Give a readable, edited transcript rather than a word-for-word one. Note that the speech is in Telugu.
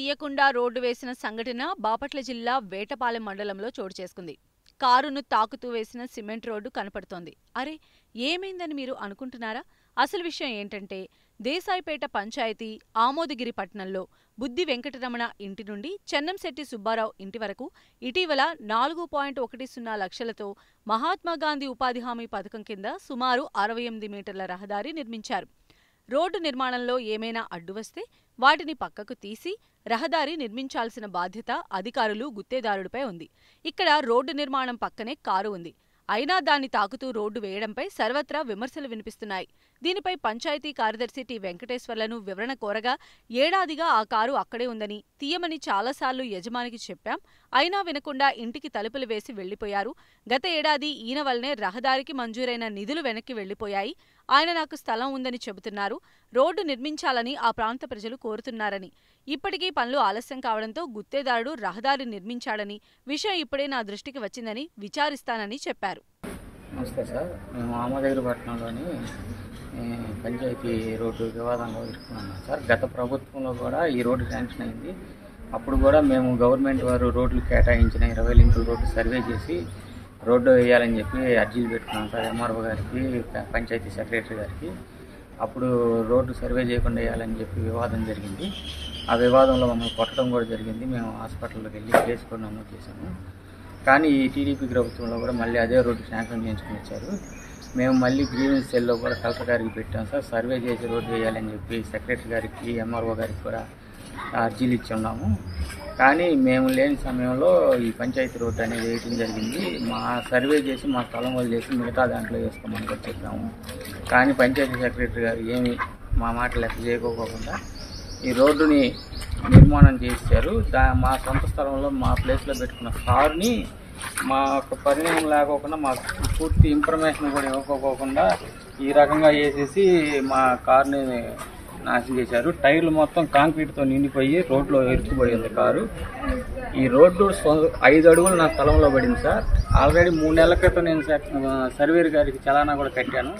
తీయకుండా రోడ్డు వేసిన సంఘటన బాపట్ల జిల్లా వేటపాలెం మండలంలో చోటు చేసుకుంది. కారును తాకుతూ వేసిన సిమెంట్ రోడ్డు కనపడుతోంది. అరే, ఏమైందని మీరు అనుకుంటున్నారా? అసలు విషయం ఏంటంటే, దేశాయిపేట పంచాయతీ ఆమోదగిరి పట్టణంలో బుద్ధి వెంకటరమణ ఇంటి నుండి చెన్నంశెట్టి సుబ్బారావు ఇంటి వరకు ఇటీవల 4.10 లక్షలతో మహాత్మాగాంధీ ఉపాధి హామీ పథకం కింద సుమారు 68 మీటర్ల రహదారి నిర్మించారు. రోడ్డు నిర్మాణంలో ఏమైనా అడ్డు వస్తే వాటిని పక్కకు తీసి రహదారి నిర్మించాల్సిన బాధ్యత అధికారులు గుత్తేదారుడిపై ఉంది. ఇక్కడ రోడ్డు నిర్మాణం పక్కనే కారు ఉంది. అయినా దాన్ని తాకుతూ రోడ్డు వేయడంపై సర్వత్రా విమర్శలు వినిపిస్తున్నాయి. దీనిపై పంచాయతీ కార్యదర్శి టి వెంకటేశ్వర్లను వివరణ కోరగా ఏడాదిగా ఆ కారు అక్కడే ఉందని, తీయమని చాలాసార్లు యజమానికి చెప్పాం, అయినా వినకుండా ఇంటికి తలుపులు వేసి వెళ్లిపోయారు. గత ఏడాది ఈయన వల్లనే రహదారికి మంజూరైన నిధులు వెనక్కి వెళ్లిపోయాయి. ఆయన నాకు స్థలం ఉందని చెబుతున్నారు. రోడ్డు నిర్మించాలని ఆ ప్రాంత ప్రజలు కోరుతున్నారని, ఇప్పటికీ పనులు ఆలస్యం కావడంతో గుత్తేదారుడు రహదారి నిర్మించాడని, విషయం ఇప్పుడే నా దృష్టికి వచ్చిందని విచారిస్తానని చెప్పారు. నమస్తే సార్, మేము ఆమోదగిరి పట్టణంలోని పంచాయతీ రోడ్డు వివాదంలో ఇరుక్కున్నాం సార్. గత ప్రభుత్వంలో కూడా ఈ రోడ్డు శాంక్షన్ అయింది. అప్పుడు కూడా మేము గవర్నమెంట్ వారు రోడ్లు కేటాయించిన 20 లింకుల రోడ్డు సర్వే చేసి రోడ్డు వేయాలని చెప్పి అర్జీలు పెట్టుకున్నాం సార్ ఎంఆర్ఓ గారికి, పంచాయతీ సెక్రటరీ గారికి. అప్పుడు రోడ్డు సర్వే చేయకుండా వేయాలని చెప్పి వివాదం జరిగింది. ఆ వివాదంలో మమ్మల్ని కొట్టడం కూడా జరిగింది. మేము హాస్పిటల్లోకి వెళ్ళి కేసు కూడా నమోదు చేశాము. కానీ ఈ టీడీపీ ప్రభుత్వంలో కూడా మళ్ళీ అదే రోడ్డు శాంక్షన్ చేయించుకుని వచ్చారు. మేము మళ్ళీ గ్రీవెన్స్ సెల్లో కూడా కలెక్టర్ గారికి పెట్టాం సార్. సర్వే చేసి రోడ్డు వేయాలని చెప్పి సెక్రటరీ గారికి, ఎంఆర్ఓ గారికి కూడా అర్జీలు ఇచ్చి ఉన్నాము. కానీ మేము లేని సమయంలో ఈ పంచాయతీ రోడ్డు అనేది వేయడం జరిగింది. మా సర్వే చేసి మా స్థలం వదిలేసి మిగతా దాంట్లో వేసుకోమని కూడా చెప్పాము. కానీ పంచాయతీ సెక్రటరీ గారు ఏమి మా మాట లెక్క చేయకోకుండా ఈ రోడ్డుని నిర్మాణం చేశారు. మా సొంత స్థలంలో మా ప్లేస్లో పెట్టుకున్న కారుని మాకు పరిణామం లేకోకుండా, మాకు పూర్తి ఇన్ఫర్మేషన్ కూడా ఇవ్వకోకుండా ఈ రకంగా వేసేసి మా కార్ని నాశనం చేశారు. టైర్లు మొత్తం కాంక్రీట్తో నిండిపోయి రోడ్లో ఇరుక్కుపోయింది కారు. ఈ రోడ్డు 5 అడుగులు నా స్థలంలో పడింది సార్. ఆల్రెడీ 3 నెలల క్రితం నేను సర్వేర్ గారికి చలానా కూడా కట్టాను.